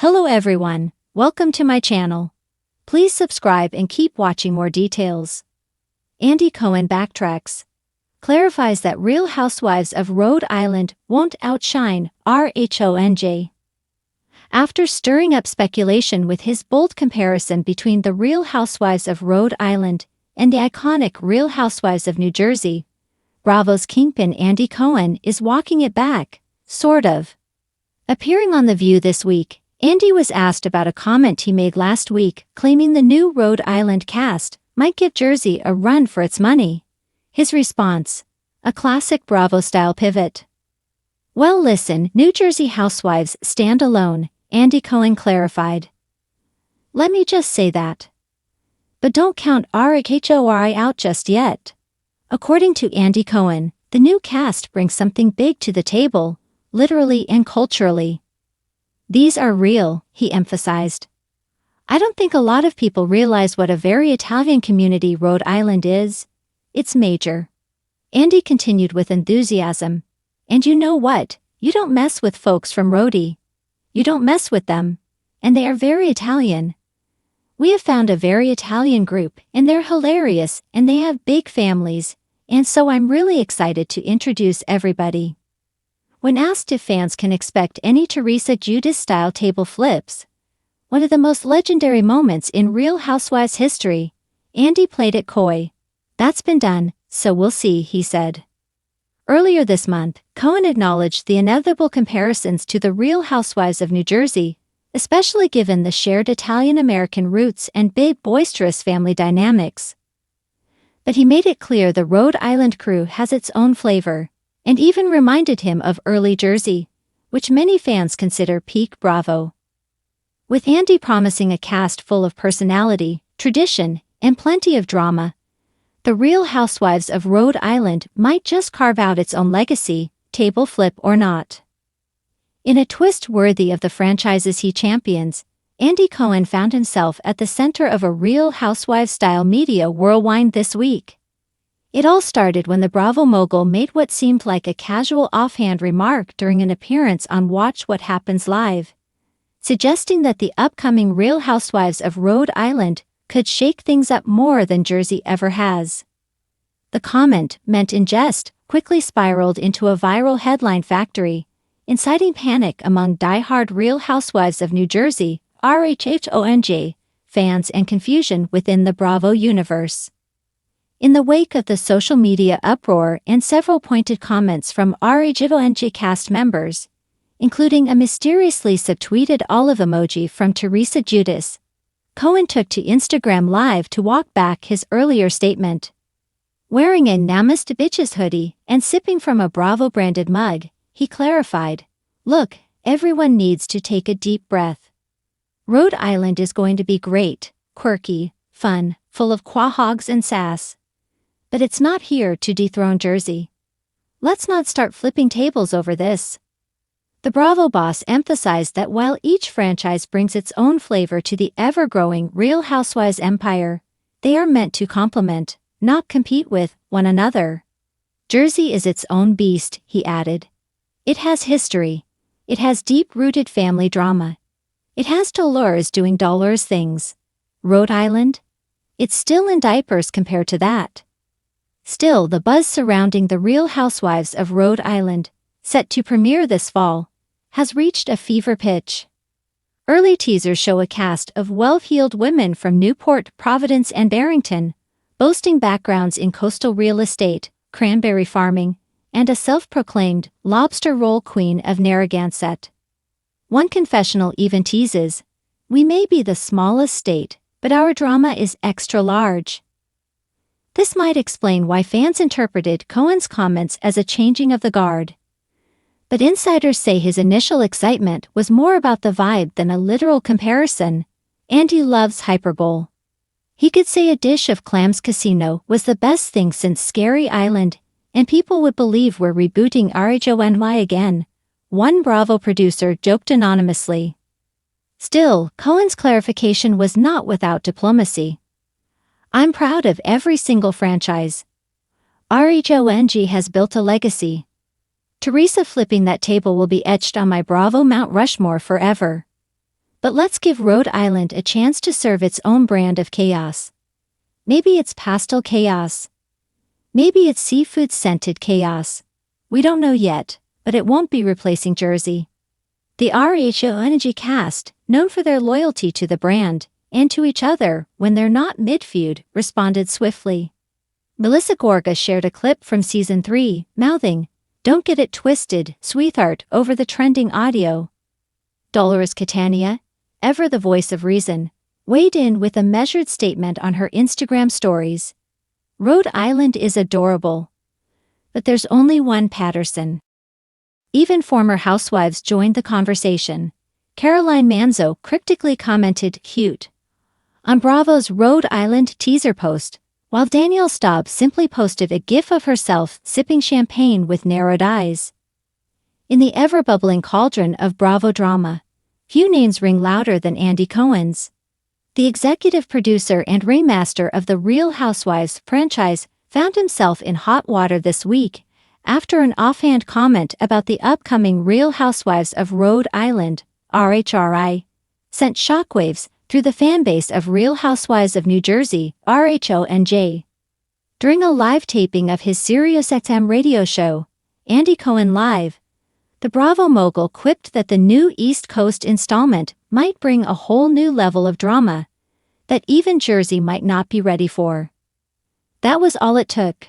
Hello everyone, welcome to my channel. Please subscribe and keep watching more details. Andy Cohen backtracks. Clarifies that Real Housewives of Rhode Island won't outshine RHONJ. After stirring up speculation with his bold comparison between the Real Housewives of Rhode Island and the iconic Real Housewives of New Jersey, Bravo's kingpin Andy Cohen is walking it back, sort of. Appearing on The View this week, Andy was asked about a comment he made last week claiming the new Rhode Island cast might give Jersey a run for its money. His response: a classic Bravo-style pivot. Well, listen, New Jersey Housewives stand alone, Andy Cohen clarified. Let me just say that. But don't count RHONJ out just yet. According to Andy Cohen, the new cast brings something big to the table, literally and culturally. These are real, he emphasized. I don't think a lot of people realize what a very Italian community Rhode Island is. It's major. Andy continued with enthusiasm. And you know what? You don't mess with folks from Rhode. You don't mess with them. And they are very Italian. We have found a very Italian group, and they're hilarious, and they have big families, and so I'm really excited to introduce everybody. When asked if fans can expect any Teresa Giudice-style table flips, one of the most legendary moments in Real Housewives history, Andy played it coy. That's been done, so we'll see, he said. Earlier this month, Cohen acknowledged the inevitable comparisons to the Real Housewives of New Jersey, especially given the shared Italian-American roots and big boisterous family dynamics. But he made it clear the Rhode Island crew has its own flavor, and even reminded him of early Jersey, which many fans consider peak Bravo. With Andy promising a cast full of personality, tradition, and plenty of drama, the Real Housewives of Rhode Island might just carve out its own legacy, table flip or not. In a twist worthy of the franchises he champions, Andy Cohen found himself at the center of a Real Housewives-style media whirlwind this week. It all started when the Bravo mogul made what seemed like a casual offhand remark during an appearance on Watch What Happens Live, suggesting that the upcoming Real Housewives of Rhode Island could shake things up more than Jersey ever has. The comment, meant in jest, quickly spiraled into a viral headline factory, inciting panic among die-hard Real Housewives of New Jersey, RHONJ, fans and confusion within the Bravo universe. In the wake of the social media uproar and several pointed comments from RHONJ cast members, including a mysteriously subtweeted olive emoji from Teresa Giudice, Cohen took to Instagram Live to walk back his earlier statement. Wearing a Namaste Bitches hoodie and sipping from a Bravo-branded mug, he clarified, "Look, everyone needs to take a deep breath. Rhode Island is going to be great, quirky, fun, full of quahogs and sass. But it's not here to dethrone Jersey. Let's not start flipping tables over this." The Bravo boss emphasized that while each franchise brings its own flavor to the ever-growing Real Housewives empire, they are meant to complement, not compete with, one another. Jersey is its own beast, he added. It has history. It has deep-rooted family drama. It has Dolores doing Dolores things. Rhode Island? It's still in diapers compared to that. Still, the buzz surrounding the Real Housewives of Rhode Island, set to premiere this fall, has reached a fever pitch. Early teasers show a cast of well-heeled women from Newport, Providence, and Barrington, boasting backgrounds in coastal real estate, cranberry farming, and a self-proclaimed lobster roll queen of Narragansett. One confessional even teases, "We may be the smallest state, but our drama is extra large." This might explain why fans interpreted Cohen's comments as a changing of the guard. But insiders say his initial excitement was more about the vibe than a literal comparison. Andy loves hyperbole. He could say a dish of clams casino was the best thing since Scary Island, and people would believe we're rebooting RHONY again, one Bravo producer joked anonymously. Still, Cohen's clarification was not without diplomacy. "I'm proud of every single franchise. RHONJ has built a legacy. Teresa flipping that table will be etched on my Bravo Mount Rushmore forever. But let's give Rhode Island a chance to serve its own brand of chaos. Maybe it's pastel chaos. Maybe it's seafood-scented chaos. We don't know yet, but it won't be replacing Jersey. The RHONJ cast, known for their loyalty to the brand, and to each other when they're not mid-feud, responded swiftly. Melissa Gorga shared a clip from Season 3, mouthing, "Don't get it twisted, sweetheart," over the trending audio. Dolores Catania, ever the voice of reason, weighed in with a measured statement on her Instagram stories. Rhode Island is adorable. But there's only one Patterson. Even former housewives joined the conversation. Caroline Manzo cryptically commented, "Cute," on Bravo's Rhode Island teaser post, while Danielle Staub simply posted a gif of herself sipping champagne with narrowed eyes. In the ever-bubbling cauldron of Bravo drama, few names ring louder than Andy Cohen's. The executive producer and remaster of the Real Housewives franchise found himself in hot water this week after an offhand comment about the upcoming Real Housewives of Rhode Island, RHRI, sent shockwaves through the fanbase of Real Housewives of New Jersey, RHONJ. During a live taping of his SiriusXM radio show, Andy Cohen Live, the Bravo mogul quipped that the new East Coast installment might bring a whole new level of drama that even Jersey might not be ready for. That was all it took.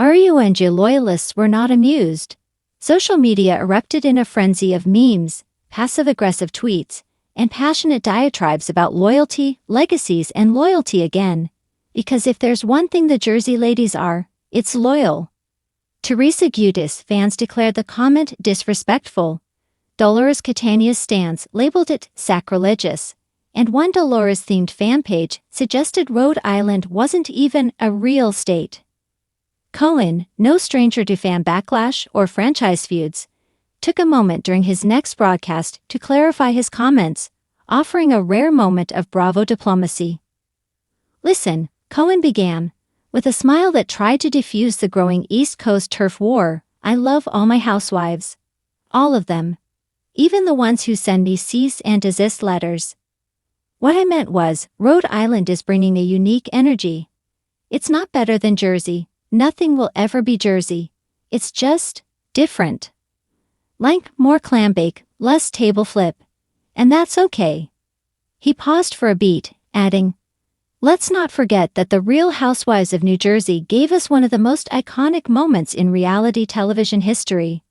RHONJ loyalists were not amused. Social media erupted in a frenzy of memes, passive-aggressive tweets, and passionate diatribes about loyalty, legacies, and loyalty again. Because if there's one thing the Jersey ladies are, it's loyal. Teresa Giudice fans declared the comment disrespectful. Dolores Catania's stans labeled it sacrilegious, and one Dolores-themed fan page suggested Rhode Island wasn't even a real state. Cohen, no stranger to fan backlash or franchise feuds, took a moment during his next broadcast to clarify his comments, offering a rare moment of Bravo diplomacy. "Listen," Cohen began, with a smile that tried to diffuse the growing East Coast turf war, "I love all my housewives. All of them. Even the ones who send me cease and desist letters. What I meant was, Rhode Island is bringing a unique energy. It's not better than Jersey. Nothing will ever be Jersey. It's just different. Like more clam bake, less table flip. And that's okay." He paused for a beat, adding, "Let's not forget that the Real Housewives of New Jersey gave us one of the most iconic moments in reality television history.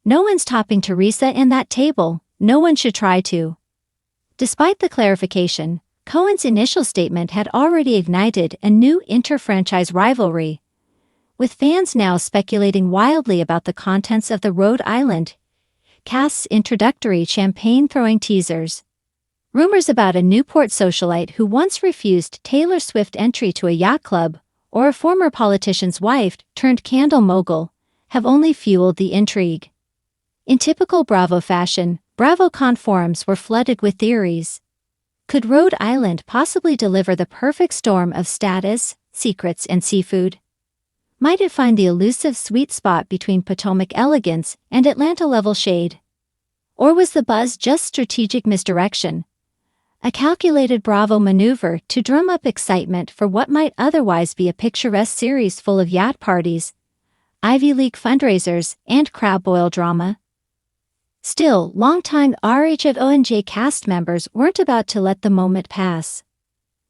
No one's topping Teresa and that table, no one should try to." Despite the clarification, Cohen's initial statement had already ignited a new inter-franchise rivalry, with fans now speculating wildly about the contents of the Rhode Island cast's introductory champagne-throwing teasers. Rumors about a Newport socialite who once refused Taylor Swift entry to a yacht club, or a former politician's wife turned candle mogul, have only fueled the intrigue. In typical Bravo fashion, BravoCon forums were flooded with theories. Could Rhode Island possibly deliver the perfect storm of status, secrets, and seafood? Might it find the elusive sweet spot between Potomac elegance and Atlanta-level shade? Or was the buzz just strategic misdirection? A calculated Bravo maneuver to drum up excitement for what might otherwise be a picturesque series full of yacht parties, Ivy League fundraisers, and crab boil drama. Still, longtime RHONJ cast members weren't about to let the moment pass.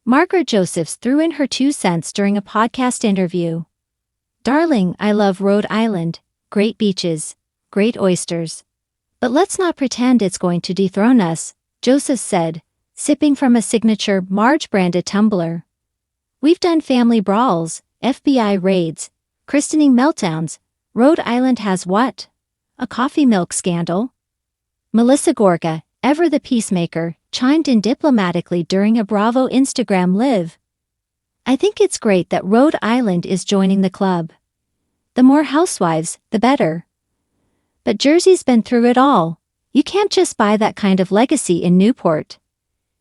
Margaret Josephs threw in her 2 cents during a podcast interview. "Darling, I love Rhode Island, great beaches, great oysters. But let's not pretend it's going to dethrone us," Josephs said, sipping from a signature Marge-branded tumbler. "We've done family brawls, FBI raids, christening meltdowns. Rhode Island has what? A coffee milk scandal?" Melissa Gorga, ever the peacemaker, chimed in diplomatically during a Bravo Instagram Live. "I think it's great that Rhode Island is joining the club. The more housewives, the better. But Jersey's been through it all. You can't just buy that kind of legacy in Newport."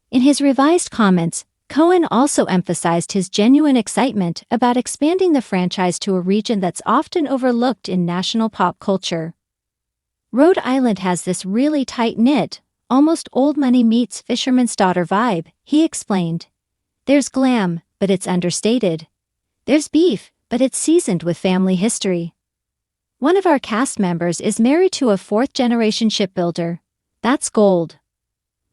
In his revised comments, Cohen also emphasized his genuine excitement about expanding the franchise to a region that's often overlooked in national pop culture. "Rhode Island has this really tight-knit, almost old money meets fisherman's daughter vibe, he explained. There's glam, but it's understated. There's beef, but it's seasoned with family history. One of our cast members is married to a fourth-generation shipbuilder. That's gold.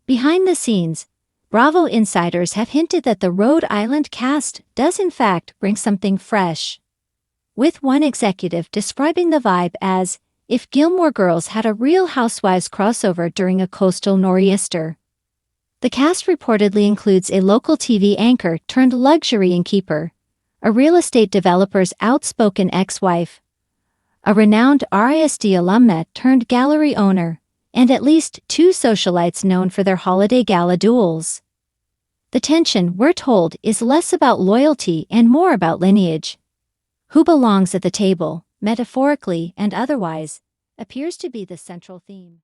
Behind the scenes, Bravo insiders have hinted that the Rhode Island cast does in fact bring something fresh, with one executive describing the vibe as if Gilmore Girls had a Real Housewives crossover during a coastal nor'easter. The cast reportedly includes a local TV anchor turned luxury innkeeper, a real estate developer's outspoken ex-wife, a renowned RISD alumna turned gallery owner, and at least 2 socialites known for their holiday gala duels. The tension, we're told, is less about loyalty and more about lineage. Who belongs at the table, metaphorically and otherwise, appears to be the central theme.